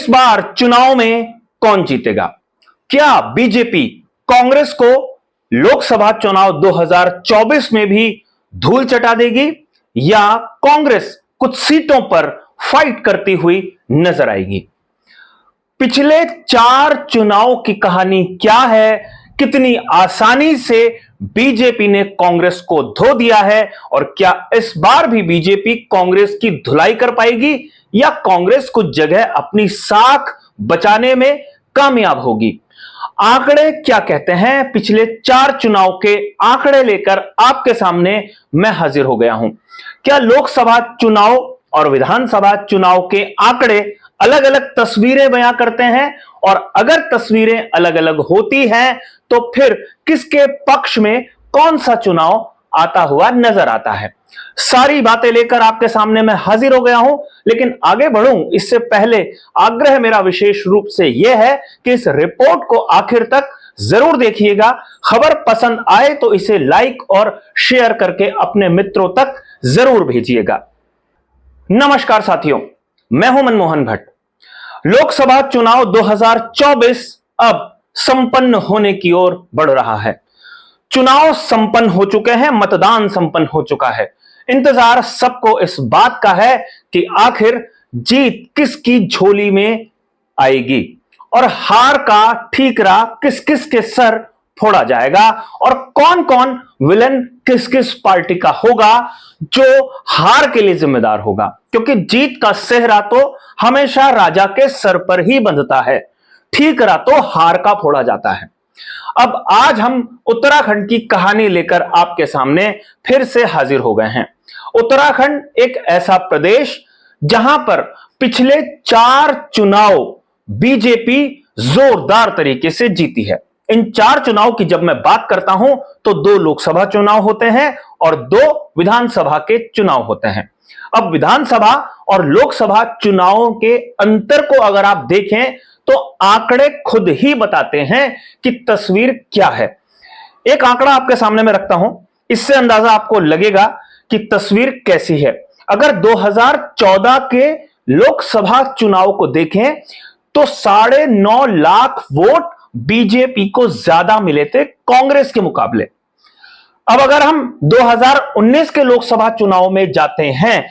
इस बार चुनाव में कौन जीतेगा? क्या बीजेपी कांग्रेस को लोकसभा चुनाव 2024 में भी धूल चटा देगी या कांग्रेस कुछ सीटों पर फाइट करती हुई नजर आएगी? पिछले 4 चुनाव की कहानी क्या है? कितनी आसानी से बीजेपी ने कांग्रेस को धो दिया है और क्या इस बार भी बीजेपी कांग्रेस की धुलाई कर पाएगी या कांग्रेस कुछ जगह अपनी साख बचाने में कामयाब होगी? आंकड़े क्या कहते हैं? पिछले 4 चुनाव के आंकड़े लेकर आपके सामने मैं हाजिर हो गया हूं। क्या लोकसभा चुनाव और विधानसभा चुनाव के आंकड़े अलग अलग तस्वीरें बयां करते हैं? और अगर तस्वीरें अलग अलग होती हैं तो फिर किसके पक्ष में कौन सा चुनाव आता हुआ नजर आता है? सारी बातें लेकर आपके सामने मैं हाजिर हो गया हूं। लेकिन आगे बढ़ूं इससे पहले आग्रह मेरा विशेष रूप से यह है कि इस रिपोर्ट को आखिर तक जरूर देखिएगा। खबर पसंद आए तो इसे लाइक और शेयर करके अपने मित्रों तक जरूर भेजिएगा। नमस्कार साथियों, मैं हूं मनमोहन भट्ट। लोकसभा चुनाव 2024 अब संपन्न होने की ओर बढ़ रहा है। चुनाव संपन्न हो चुके हैं, मतदान संपन्न हो चुका है। इंतजार सबको इस बात का है कि आखिर जीत किसकी झोली में आएगी और हार का ठीकरा किस किस के सर फोड़ा जाएगा और कौन कौन विलन किस किस पार्टी का होगा जो हार के लिए जिम्मेदार होगा, क्योंकि जीत का सेहरा तो हमेशा राजा के सर पर ही बंधता है, ठीकरा तो हार का फोड़ा जाता है। अब आज हम उत्तराखंड की कहानी लेकर आपके सामने फिर से हाजिर हो गए हैं। उत्तराखंड एक ऐसा प्रदेश जहां पर पिछले 4 चुनाव बीजेपी जोरदार तरीके से जीती है। इन 4 चुनाव की जब मैं बात करता हूं तो 2 लोकसभा चुनाव होते हैं और 2 विधानसभा के चुनाव होते हैं। अब विधानसभा और लोकसभा चुनावों के अंतर को अगर आप देखें तो आंकड़े खुद ही बताते हैं कि तस्वीर क्या है। एक आंकड़ा आपके सामने में रखता हूं, इससे अंदाजा आपको लगेगा कि तस्वीर कैसी है। अगर 2014 के लोकसभा चुनाव को देखें तो 9.5 लाख वोट बीजेपी को ज्यादा मिले थे कांग्रेस के मुकाबले। अब अगर हम 2019 के लोकसभा चुनाव में जाते हैं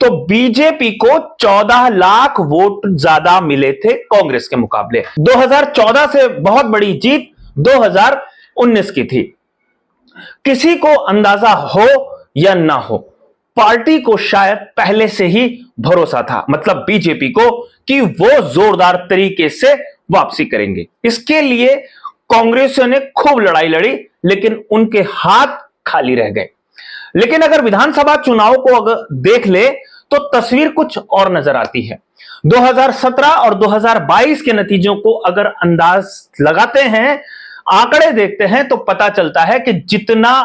तो बीजेपी को 14 लाख वोट ज्यादा मिले थे कांग्रेस के मुकाबले। 2014 से बहुत बड़ी जीत 2019 की थी। किसी को अंदाजा हो या ना हो, पार्टी को शायद पहले से ही भरोसा था, मतलब बीजेपी को, कि वो जोरदार तरीके से वापसी करेंगे। इसके लिए कांग्रेसियों ने खूब लड़ाई लड़ी लेकिन उनके हाथ खाली रह गए। लेकिन अगर विधानसभा चुनाव को अगर देख ले तो तस्वीर कुछ और नजर आती है। 2017 और 2022 के नतीजों को अगर अंदाज लगाते हैं, आंकड़े देखते हैं तो पता चलता है कि जितना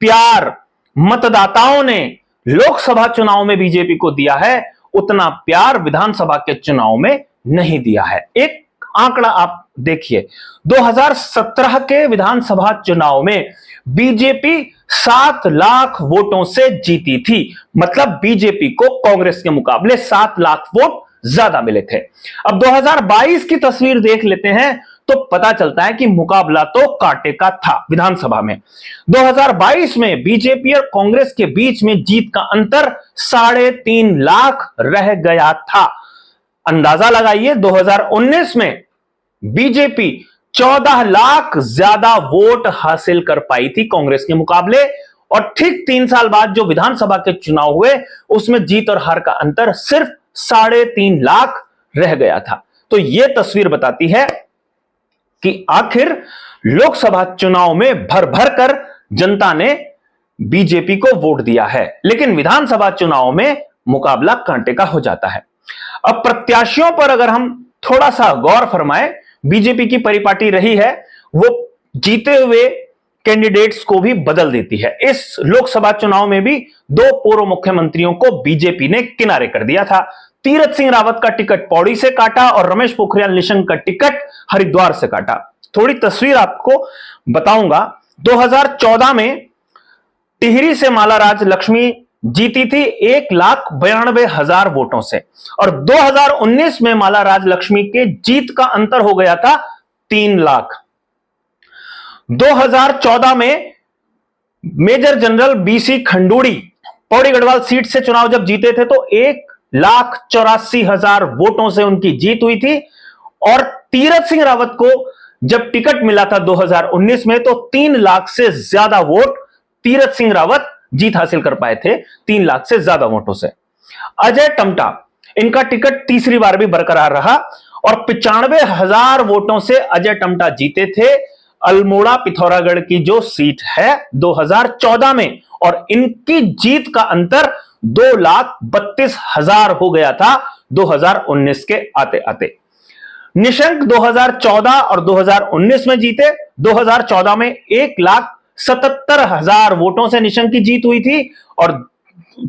प्यार मतदाताओं ने लोकसभा चुनाव में बीजेपी को दिया है उतना प्यार विधानसभा के चुनाव में नहीं दिया है। एक आंकड़ा आप देखिए, 2017 के विधानसभा चुनाव में बीजेपी 7 लाख वोटों से जीती थी, मतलब बीजेपी को कांग्रेस के मुकाबले 7 लाख वोट ज्यादा मिले थे। अब 2022 की तस्वीर देख लेते हैं तो पता चलता है कि मुकाबला तो कांटे का था। विधानसभा में 2022 में बीजेपी और कांग्रेस के बीच में जीत का अंतर 3.5 लाख रह गया था। अंदाजा लगाइए, 2019 में बीजेपी 14 लाख ज्यादा वोट हासिल कर पाई थी कांग्रेस के मुकाबले और ठीक 3 साल बाद जो विधानसभा के चुनाव हुए उसमें जीत और हार का अंतर सिर्फ 3.5 लाख रह गया था। तो यह तस्वीर बताती है कि आखिर लोकसभा चुनाव में भर भर कर जनता ने बीजेपी को वोट दिया है, लेकिन विधानसभा चुनाव में मुकाबला कांटे का हो जाता है। अब प्रत्याशियों पर अगर हम थोड़ा सा गौर फरमाएं, बीजेपी की परिपाटी रही है वो जीते हुए कैंडिडेट्स को भी बदल देती है। इस लोकसभा चुनाव में भी 2 पूर्व मुख्यमंत्रियों को बीजेपी ने किनारे कर दिया था। तीरथ सिंह रावत का टिकट पौड़ी से काटा और रमेश पोखरियाल निशंक का टिकट हरिद्वार से काटा। थोड़ी तस्वीर आपको बताऊंगा। 2014 में टिहरी से माला राज लक्ष्मी जीती थी 1,92,000 वोटों से, और 2019 में माला राजलक्ष्मी के जीत का अंतर हो गया था 3 लाख। 2014 में major general BC Khanduri Pauri Garhwal seat से चुनाव जब जीते थे तो 1,84,000 वोटों से उनकी जीत हुई थी, और तीरथ सिंह रावत को जब टिकट मिला था 2019 में तो 3 लाख से ज्यादा वोट तीरथ सिंह रावत जीत हासिल कर पाए थे, 3 लाख से ज्यादा वोटों से। अजय टम्टा, इनका टिकट तीसरी बार भी बरकरार रहा और 95,000 वोटों से अजय टम्टा जीते थे अल्मोड़ा पिथौरागढ़ की जो सीट है 2014 में, और इनकी जीत का अंतर 2,32,000 हो गया था 2019 के आते आते। निशंक 2014 और 2019 में जीते। 2014 में 1,77,000 वोटों से निशंक की जीत हुई थी, और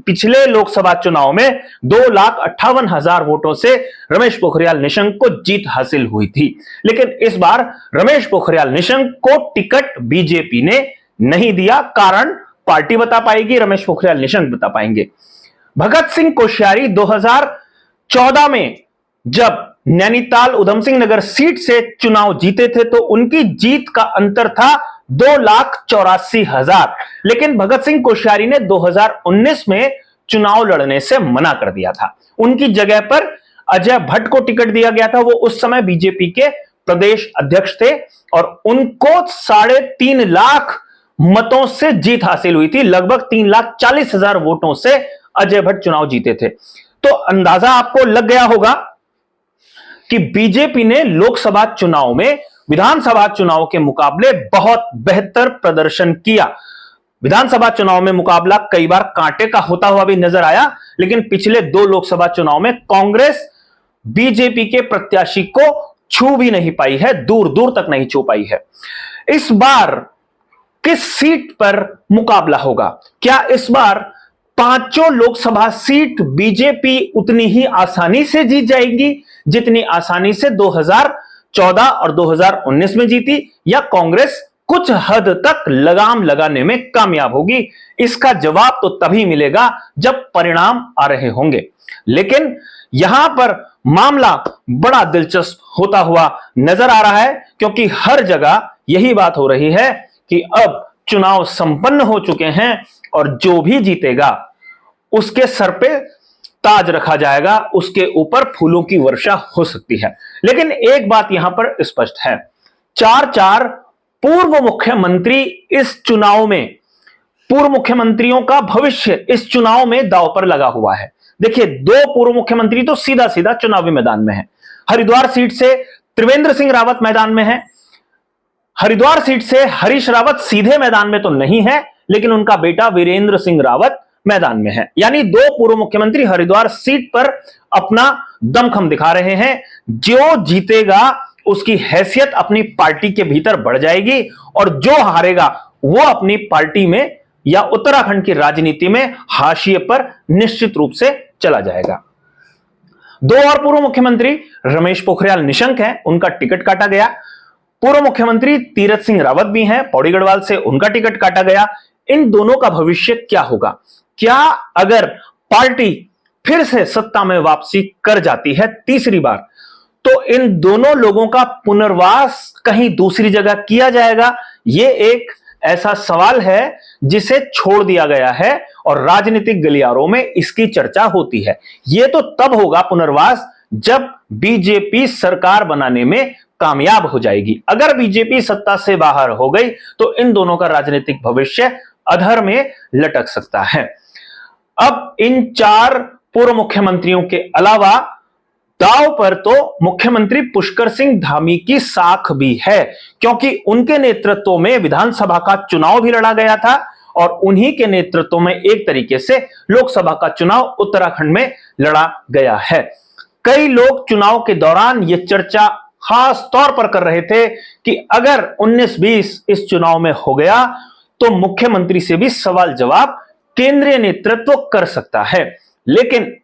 पिछले लोकसभा चुनाव में 2,58,000 वोटों से रमेश पोखरियाल निशंक को जीत हासिल हुई थी। लेकिन इस बार रमेश पोखरियाल निशंक को टिकट बीजेपी ने नहीं दिया। कारण पार्टी बता पाएगी, रमेश पोखरियाल निशंक बता पाएंगे। भगत सिंह कोश्यारी 2014 में जब नैनीताल उधम सिंह नगर सीट से चुनाव जीते थे तो उनकी जीत का अंतर था 2,84,000, लेकिन भगत सिंह कोश्यारी ने 2019 में चुनाव लड़ने से मना कर दिया था। उनकी जगह पर अजय भट्ट को टिकट दिया गया था। वो उस समय बीजेपी के प्रदेश अध्यक्ष थे और उनको 3.5 लाख मतों से जीत हासिल हुई थी। लगभग 3,40,000 वोटों से अजय भट्ट चुनाव जीते थे। तो अंदाजा आपको लग गया होगा कि बीजेपी ने लोकसभा चुनाव में विधानसभा चुनाव के मुकाबले बहुत बेहतर प्रदर्शन किया। विधानसभा चुनाव में मुकाबला कई बार कांटे का होता हुआ भी नजर आया, लेकिन पिछले 2 लोकसभा चुनाव में कांग्रेस बीजेपी के प्रत्याशी को छू भी नहीं पाई है, दूर दूर तक नहीं छू पाई है। इस बार किस सीट पर मुकाबला होगा? क्या इस बार 5 लोकसभा सीट बीजेपी उतनी ही आसानी से जीत जाएगी जितनी आसानी से 2014 और 2019 में जीती, या कांग्रेस कुछ हद तक लगाम लगाने में कामयाब होगी? इसका जवाब तो तभी मिलेगा जब परिणाम आ रहे होंगे। लेकिन यहां पर मामला बड़ा दिलचस्प होता हुआ नजर आ रहा है, क्योंकि हर जगह यही बात हो रही है कि अब चुनाव संपन्न हो चुके हैं और जो भी जीतेगा उसके सर पे ताज रखा जाएगा, उसके ऊपर फूलों की वर्षा हो सकती है। लेकिन एक बात यहां पर स्पष्ट है, 4 पूर्व मुख्यमंत्री इस चुनाव में, पूर्व मुख्यमंत्रियों का भविष्य इस चुनाव में दांव पर लगा हुआ है। देखिए, 2 पूर्व मुख्यमंत्री तो सीधा सीधा चुनावी मैदान में है। हरिद्वार सीट से त्रिवेंद्र सिंह रावत मैदान में है। हरिद्वार सीट से हरीश रावत सीधे मैदान में तो नहीं है, लेकिन उनका बेटा वीरेंद्र सिंह रावत मैदान में है। यानी 2 पूर्व मुख्यमंत्री हरिद्वार सीट पर अपना दमखम दिखा रहे हैं। जो जीतेगा उसकी हैसियत अपनी पार्टी के भीतर बढ़ जाएगी, और जो हारेगा वो अपनी पार्टी में या उत्तराखंड की राजनीति में हाशिए पर निश्चित रूप से चला जाएगा। 2 और पूर्व मुख्यमंत्री रमेश पोखरियाल निशंक हैं, उनका टिकट काटा गया। पूर्व मुख्यमंत्री तीरथ सिंह रावत भी हैं, पौड़ी गढ़वाल से, उनका टिकट काटा गया। इन दोनों का भविष्य क्या होगा? क्या अगर पार्टी फिर से सत्ता में वापसी कर जाती है तीसरी बार, तो इन दोनों लोगों का पुनर्वास कहीं दूसरी जगह किया जाएगा? यह एक ऐसा सवाल है जिसे छोड़ दिया गया है और राजनीतिक गलियारों में इसकी चर्चा होती है। यह तो तब होगा पुनर्वास जब बीजेपी सरकार बनाने में कामयाब हो जाएगी। अगर बीजेपी सत्ता से बाहर हो गई तो इन दोनों का राजनीतिक भविष्य अधर में लटक सकता है। अब इन 4 पूर्व मुख्यमंत्रियों के अलावा दांव पर तो मुख्यमंत्री पुष्कर सिंह धामी की साख भी है, क्योंकि उनके नेतृत्व में विधानसभा का चुनाव भी लड़ा गया था और उन्हीं के नेतृत्व में एक तरीके से लोकसभा का चुनाव उत्तराखंड में लड़ा गया है। कई लोग चुनाव के दौरान यह चर्चा खास तौर पर कर रहे थे कि अगर 19-20 इस चुनाव में हो गया तो मुख्यमंत्री से भी सवाल जवाब केंद्रीय नेतृत्व कर सकता है। लेकिन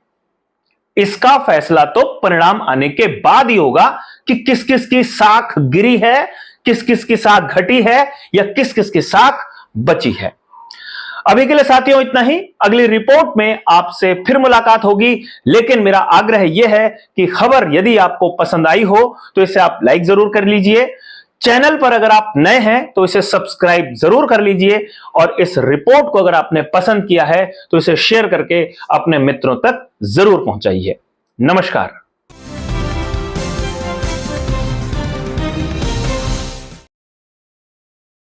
इसका फैसला तो परिणाम आने के बाद ही होगा कि किस किस की साख गिरी है, किस किस की साख घटी है या किस किस की साख बची है। अभी के लिए साथियों इतना ही। अगली रिपोर्ट में आपसे फिर मुलाकात होगी, लेकिन मेरा आग्रह यह है कि खबर यदि आपको पसंद आई हो तो इसे आप लाइक जरूर कर लीजिए। चैनल पर अगर आप नए हैं तो इसे सब्सक्राइब जरूर कर लीजिए, और इस रिपोर्ट को अगर आपने पसंद किया है तो इसे शेयर करके अपने मित्रों तक जरूर पहुंचाइए। नमस्कार।